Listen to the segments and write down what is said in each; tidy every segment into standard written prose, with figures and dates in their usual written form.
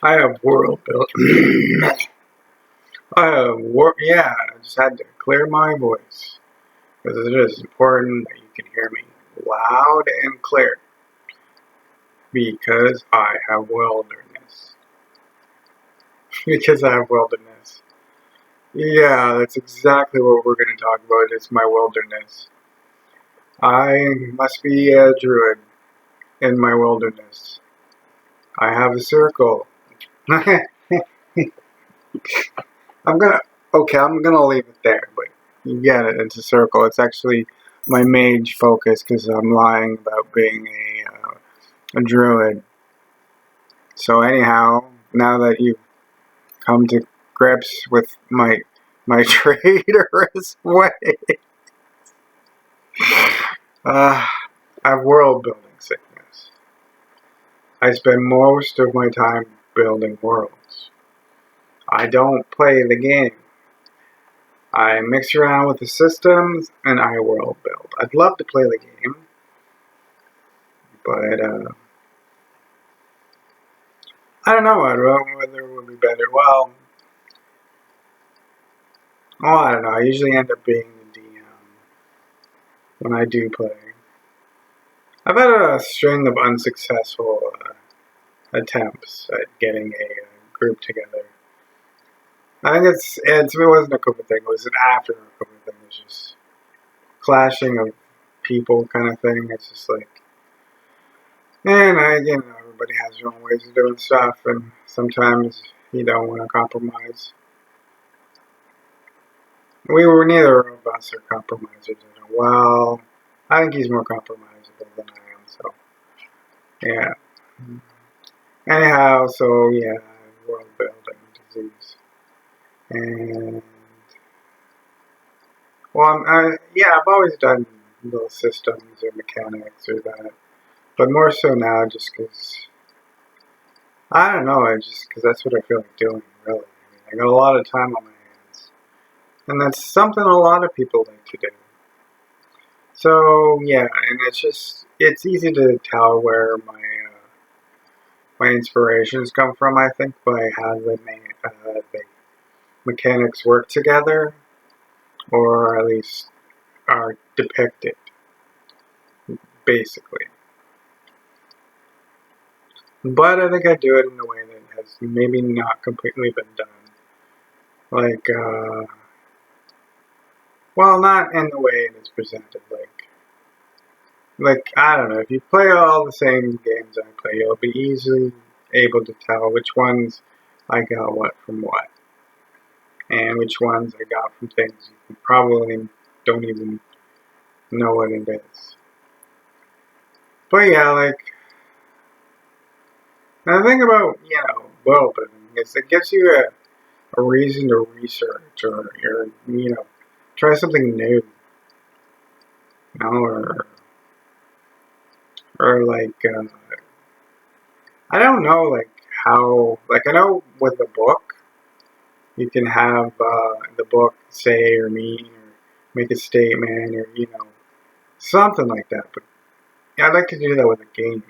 I have world built. Yeah, I just had to clear my voice because it is important that you can hear me loud and clear because I have wilderness. Because I have wilderness. Yeah, that's exactly what we're going to talk about. It's my wilderness. I must be a druid in my wilderness. I have a circle. I'm gonna I'm gonna leave it there, but you get it. It's a circle. It's actually my mage focus because I'm lying about being a druid. So anyhow, now that you've come to grips with my traitorous way, I have world building sickness. I spend most of my time building worlds. I don't play the game. I mix around with the systems and I world build. I'd love to play the game, but I don't know. I don't know whether it would be better. Well, I don't know. I usually end up being the DM when I do play. I've had a string of unsuccessful attempts at getting a group together. I think it wasn't a COVID thing. It was an after COVID thing. It was just clashing of people kind of thing. It's just like, and everybody has their own ways of doing stuff, and sometimes you don't want to compromise. Neither of us are compromisers. Well, I think he's more compromisable than I am, so, yeah. Anyhow, so, yeah, world building disease. And, well, I've always done little systems or mechanics or that, but more so now just because, I don't know, because that's what I feel like doing, really. I mean, I got a lot of time on my hands, and that's something a lot of people like to do. So yeah, and it's easy to tell where my inspirations come from. I think by how the mechanics work together, or at least are depicted, basically. But I think I do it in a way that has maybe not completely been done. Like, well, not in the way it is presented. Like I don't know. If you play all the same games I play, you'll be easily able to tell which ones I got what from what, and which ones I got from things you probably don't even know what it is. But yeah, like the thing about world building is it gives you a reason to research or try something new, or like I don't know like how like I know with a book you can have the book say or mean or make a statement or something like that. But yeah, I'd like to do that with a game.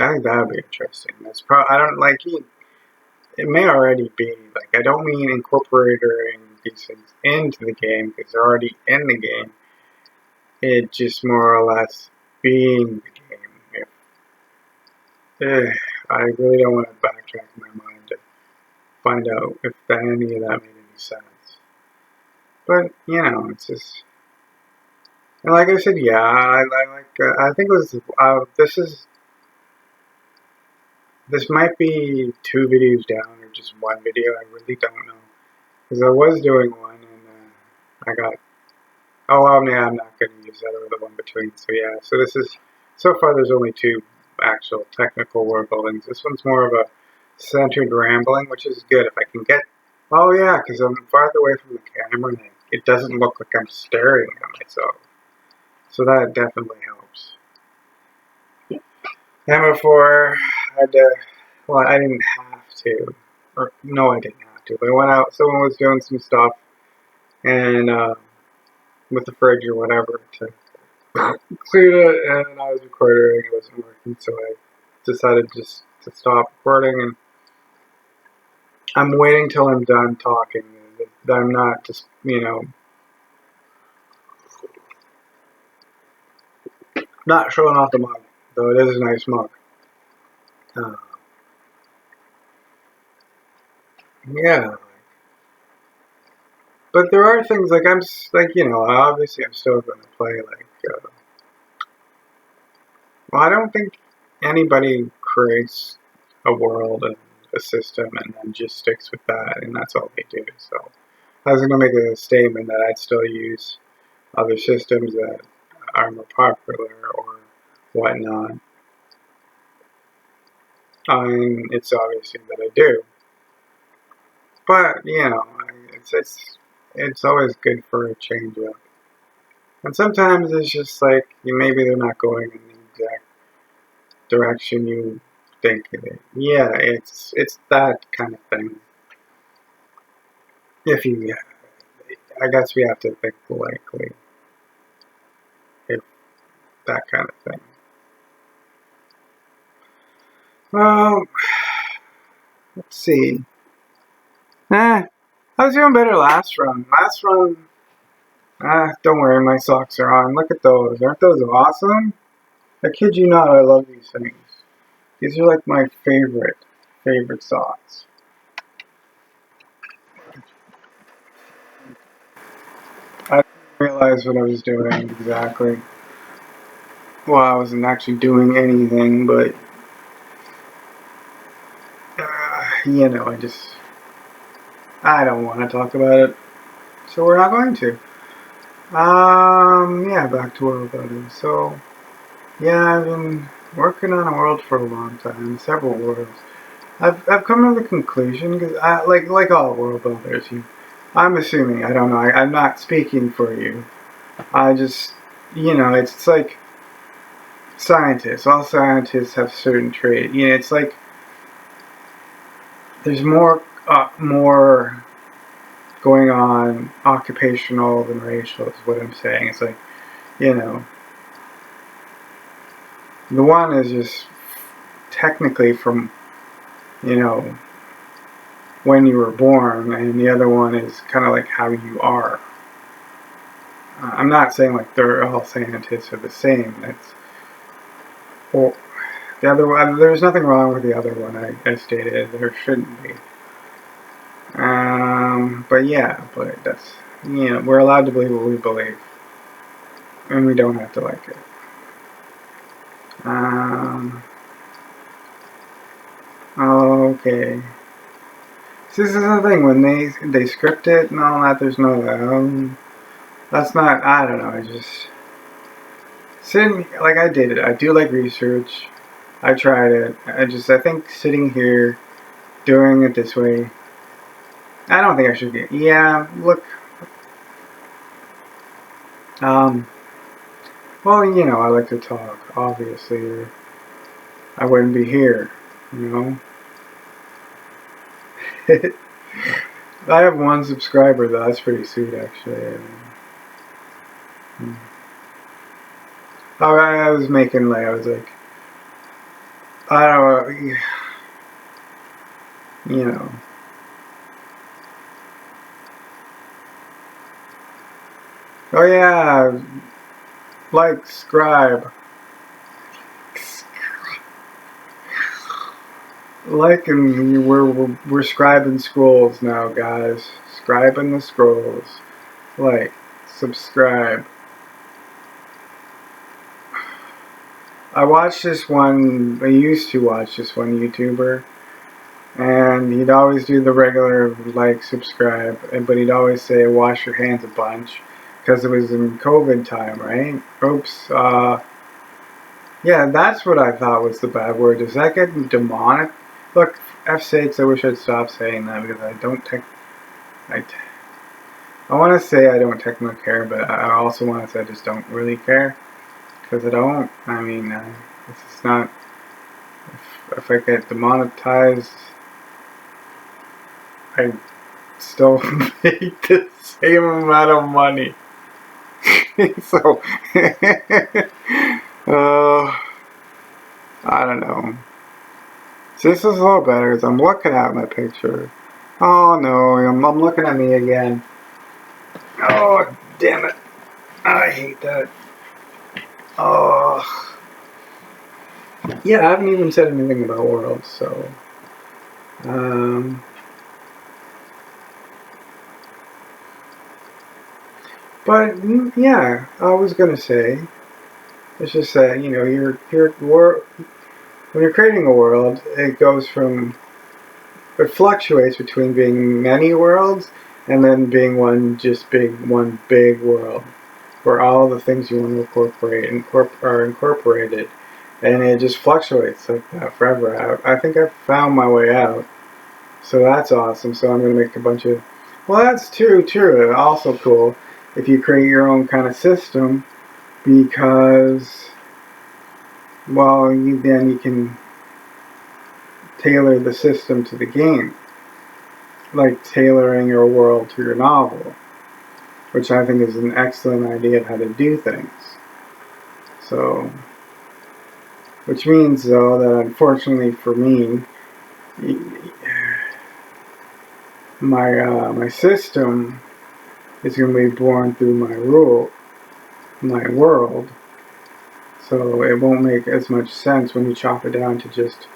I think that would be interesting. I don't like it. It may already be like I don't mean incorporating these things into the game because they're already in the game. It just more or less being the game. I really don't want to backtrack my mind to find out if any of that made any sense. But it's just, and like I said, yeah, I like. I think it was. This might be 2 videos down or just 1 video. I really don't know because I was doing one and I got. Oh well, yeah, I'm not going to use that other one between. So yeah, so far. There's only 2 actual technical world buildings. This one's more of a centered rambling, which is good if I can get. Oh yeah, because I'm farther away from the camera and it doesn't look like I'm staring at myself. So that definitely helps. And before I had to, well, I didn't have to, or no, I didn't have to. But I went out. Someone was doing some stuff, and with the fridge or whatever to cleared it, and I was recording. It wasn't working, so I decided just to stop recording. And I'm waiting till I'm done talking. That I'm not just, not showing off the mug, though it is a nice mug. Uh, yeah, but there are things like obviously I'm still going to play well, I don't think anybody creates a world and a system and then just sticks with that, and that's all they do. So I was going to make a statement that I'd still use other systems that are more popular or whatnot. And it's obviously that I do, but it's always good for a change up. And sometimes it's just like maybe they're not going in the exact direction you think of it. Yeah, it's that kind of thing. If you, I guess we have to think likely, if that kind of thing. Well, let's see. I was doing better last run. Last run, don't worry, my socks are on. Look at those. Aren't those awesome? I kid you not, I love these things. These are like my favorite socks. I didn't realize what I was doing exactly. Well, I wasn't actually doing anything, but, I don't want to talk about it. So we're not going to. Yeah, back to world building. So, yeah, I've been working on a world for a long time, several worlds. I've come to the conclusion because I like all world builders. I'm assuming I don't know. I'm not speaking for you. I just it's like scientists. All scientists have certain traits. It's like there's more going on occupational than racial. Is what I'm saying. It's like you know the one is just technically from you know when you were born, and the other one is kind of like how you are. I'm not saying like they're all scientists are the same. It's well, the other one. There's nothing wrong with the other one. I stated there shouldn't be. But yeah, but that's we're allowed to believe what we believe, and we don't have to like it. Okay. See, this is the thing when they script it and all that. There's no that's not. I don't know. I just sitting like I did it. I do like research. I tried it. I think sitting here doing it this way. I don't think I should get. Yeah, look. Um. Well, I like to talk. Obviously, or I wouldn't be here. You know. I have one subscriber though. That's pretty sweet, actually. Hmm. I was making like I was like, I don't know, you know. Oh yeah, like, scribe. Like, and we're scribing scrolls now, guys. Scribing the scrolls. Like, subscribe. I watched this one. I used to watch this one YouTuber, and he'd always do the regular like, subscribe, but he'd always say wash your hands a bunch, because it was in COVID time, right? Oops. Yeah, that's what I thought was the bad word. Does that get demonic? Look, F6, I wish I'd stop saying that because I don't I, I want to say I don't technically care, but I also want to say I just don't really care. Because I don't. I mean, it's not. If I get demonetized, I still make the same amount of money. So, I don't know. So this is a little better as I'm looking at my picture. Oh no, I'm looking at me again. Oh, damn it. I hate that. Oh. Yeah, I haven't even said anything about worlds, so. Um, but, yeah, I was gonna say, it's just that, you know, when you're creating a world, it fluctuates between being many worlds and then being one big world where all the things you want to are incorporated, and it just fluctuates like that forever. I think I've found my way out, so that's awesome. So I'm gonna make a bunch of. Well, that's true. Also cool if you create your own kind of system because, well, then you can tailor the system to the game, like tailoring your world to your novel, which I think is an excellent idea of how to do things. So, which means though that unfortunately for me, my system is going to be born through my world. So it won't make as much sense when you chop it down to just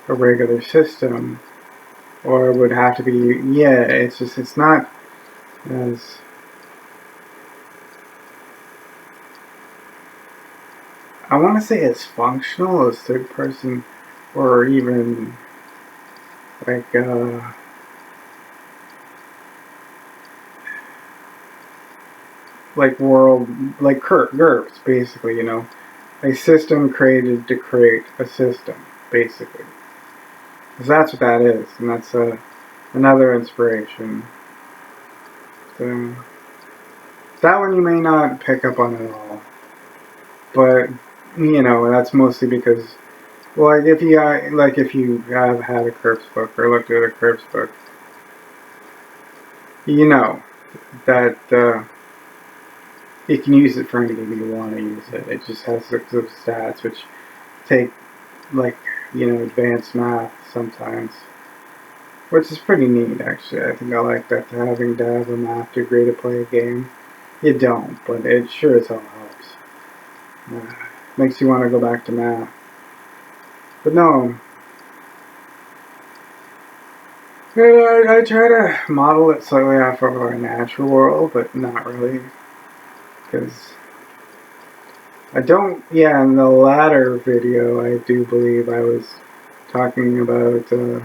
a regular system, or it would have to be. Yeah, it's not as. I want to say as functional as third person, or even like world, like GURPS, basically, you know, a system created to create a system, basically. Because that's what that is, and that's another inspiration. So, that one you may not pick up on at all, but you know that's mostly because, well, if you have had a GURPS book or looked at a GURPS book, you know that you can use it for anything you want to use it. It just has six of stats, which take like advanced math sometimes, which is pretty neat actually. I think I like that having to have a math degree to play a game. You don't, but it sure as hell helps. Makes you want to go back to math. But no, I try to model it slightly off of our natural world, but not really, because I don't. Yeah, in the latter video, I do believe I was talking about well,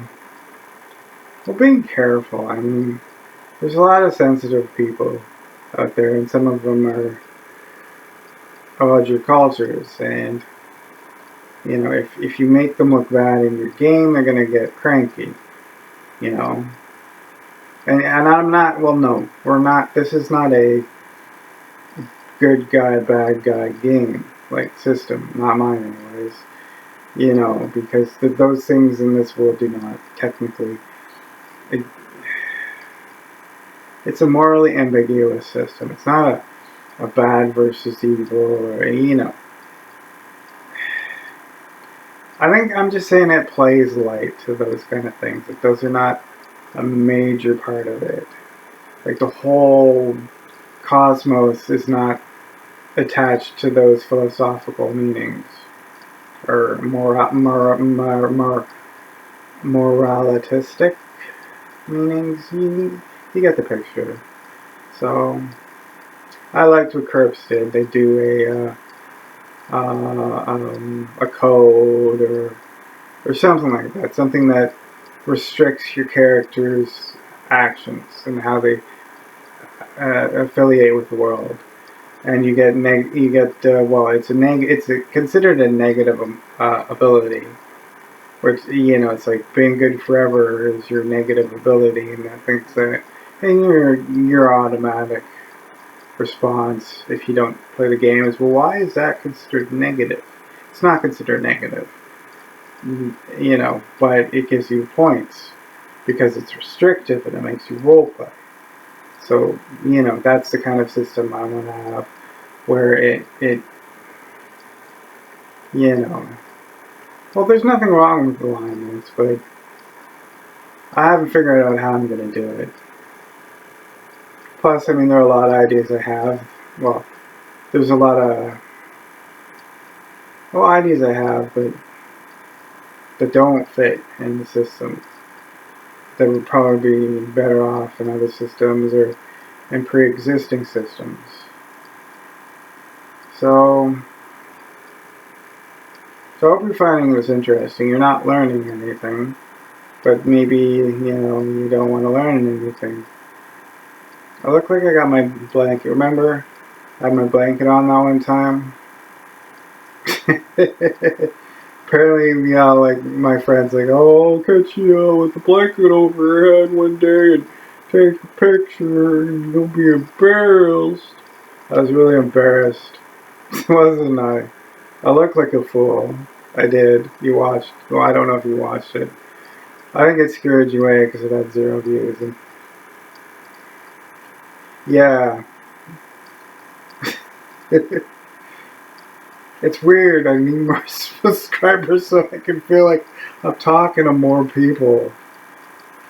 being careful. I mean, there's a lot of sensitive people out there, and some of them are other cultures, and if you make them look bad in your game, they're gonna get cranky, you know. And I'm not. Well, no, we're not. This is not a good guy, bad guy game like system. Not mine, anyways. You know, because those things in this world do not technically. It, it's a morally ambiguous system. It's not a bad versus evil, or I think I'm just saying it plays light to those kind of things. Like those are not a major part of it. Like the whole cosmos is not attached to those philosophical meanings or moralistic meanings. You get the picture. So I liked what GURPS did. They do a code or something like that. Something that restricts your character's actions and how they affiliate with the world. And you get it's considered a negative ability, which it's like being good forever is your negative ability, and I think that and your automatic response if you don't play the game is, well, why is that considered negative? It's not considered negative, but it gives you points because it's restrictive and it makes you roleplay. So that's the kind of system I want to have, where it you know, well, there's nothing wrong with alignments, but I haven't figured out how I'm going to do it. Plus, I mean, there are a lot of ideas I have. Well, there's a lot of ideas I have, but that don't fit in the system. That would probably be better off in other systems or in pre-existing systems. So I hope you're finding this interesting. You're not learning anything, but maybe, you don't want to learn anything. I look like I got my blanket. Remember? I had my blanket on that one time. Apparently, like my friends, like, oh, I'll catch you with the blanket over your head one day and take a picture, and you'll be embarrassed. I was really embarrassed, wasn't I? I looked like a fool. I did. You watched. Well, I don't know if you watched it. I think it scared you away because it had 0 views. And yeah. It's weird. I need more subscribers so I can feel like I'm talking to more people.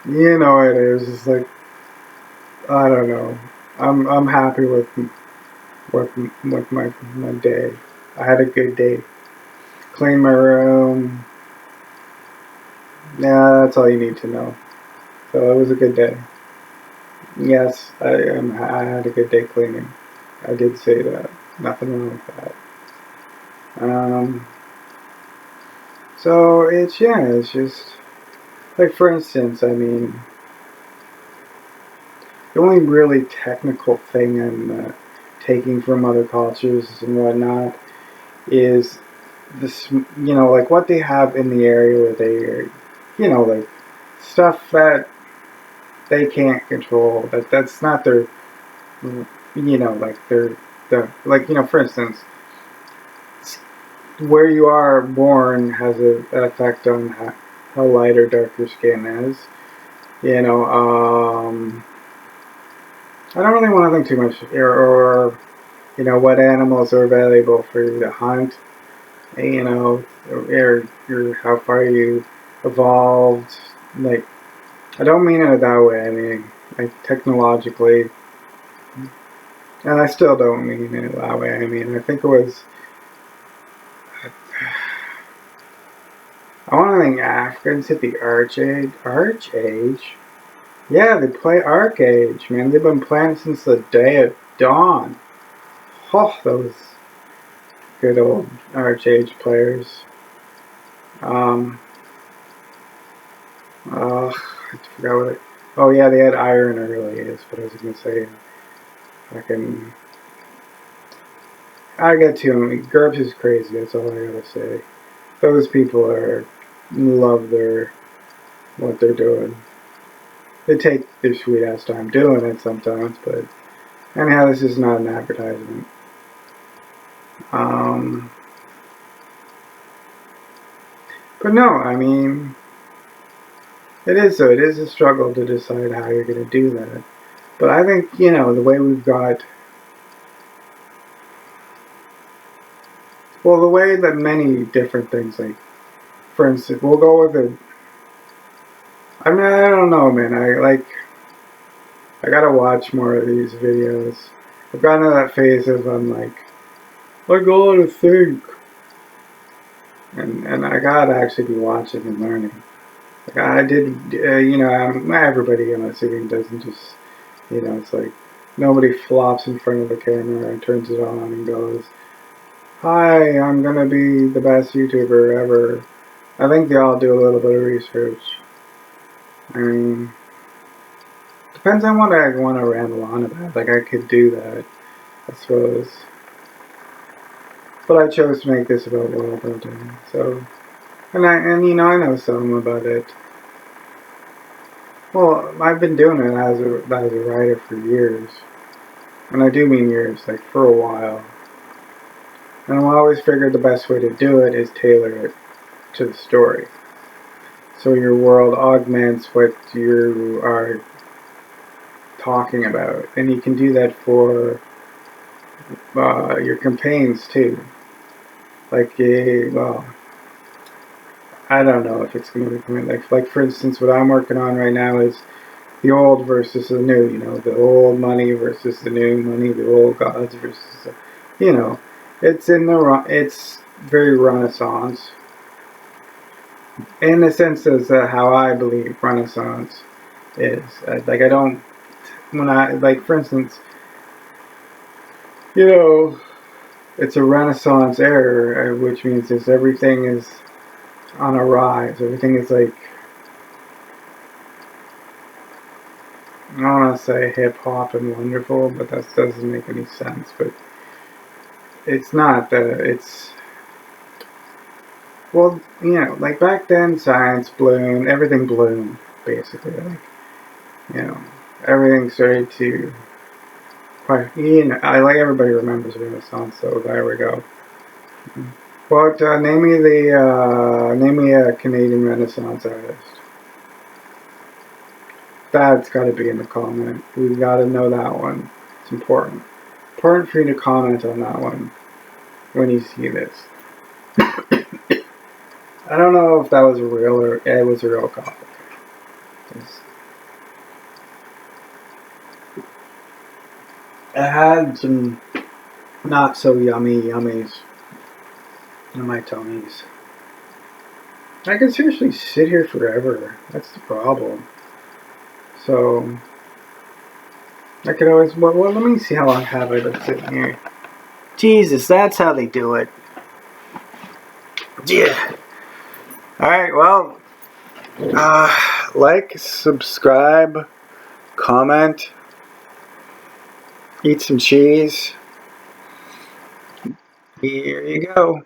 You know it is. It's like, I don't know. I'm happy with my day. I had a good day. Cleaned my room. Yeah, that's all you need to know. So it was a good day. Yes, I had a good day cleaning. I did say that. Nothing wrong with that. So it's just like, for instance, I mean, the only really technical thing I'm taking from other cultures and whatnot is this, like what they have in the area where they, like stuff that they can't control. That's not their, like for instance, where you are born has an effect on how light or dark your skin is. I don't really want to think too much, or what animals are valuable for you to hunt, or how far you evolved. Like, I don't mean it that way. I mean, like, technologically, and I still don't mean it that way. I mean, I think it was, I want to think Africans hit the Arch Age. Arch Age? Yeah, they play Arc Age, man. They've been playing since the day of dawn. Oh, those good old Arch Age players. I forgot what it. Oh yeah, they had iron early. Is what I was gonna say. I get to him. GURPS is crazy. That's all I gotta say. Those people love what they're doing. They take their sweet ass time doing it sometimes, but anyhow, this is not an advertisement. But no, I mean, it is a struggle to decide how you're going to do that. But I think, the way we've got, well, the way that many different things, like, for instance, we'll go with it. I mean, I don't know, man. I gotta watch more of these videos. I've gotten to that phase of, I'm like, I gotta think. And I gotta actually be watching and learning. Like, I did, everybody, I'm assuming, doesn't just, it's like, nobody flops in front of the camera and turns it on and goes, hi, I'm gonna be the best YouTuber ever. I think they all do a little bit of research. I mean, depends on what I want to ramble on about. Like, I could do that, I suppose. But I chose to make this about world building. So, and I know some about it. Well, I've been doing it as a writer for years. And I do mean years, like for a while. And I always figured the best way to do it is tailor it to the story. So your world augments what you are talking about. And you can do that for your campaigns too. Like, well, I don't know if it's going to be coming. Like for instance, what I'm working on right now is the old versus the new. You know, the old money versus the new money. The old gods versus, you know, it's it's very Renaissance in the sense as how I believe Renaissance is. Like I don't when I like for instance, you know, it's a Renaissance era, which means is everything is on a rise. Everything is like I don't want to say hip hop and wonderful, but that doesn't make any sense. But it's not that it's well, you know, like back then, science bloomed, everything bloomed basically. Like you know, everything started to. You know, I like everybody remembers Renaissance, so there we go. But name me a Canadian Renaissance artist. That's got to be in the comment. We got to know that one. It's important. Important for you to comment on that one when you see this. I don't know if that was real or it was a real comic. It had some not so yummy yummies in my tummies. I could seriously sit here forever. That's the problem. So I could always. Well, let me see how long have I been sitting here. Jesus, that's how they do it. Yeah. All right. Well, like, subscribe, comment, eat some cheese. Here you go.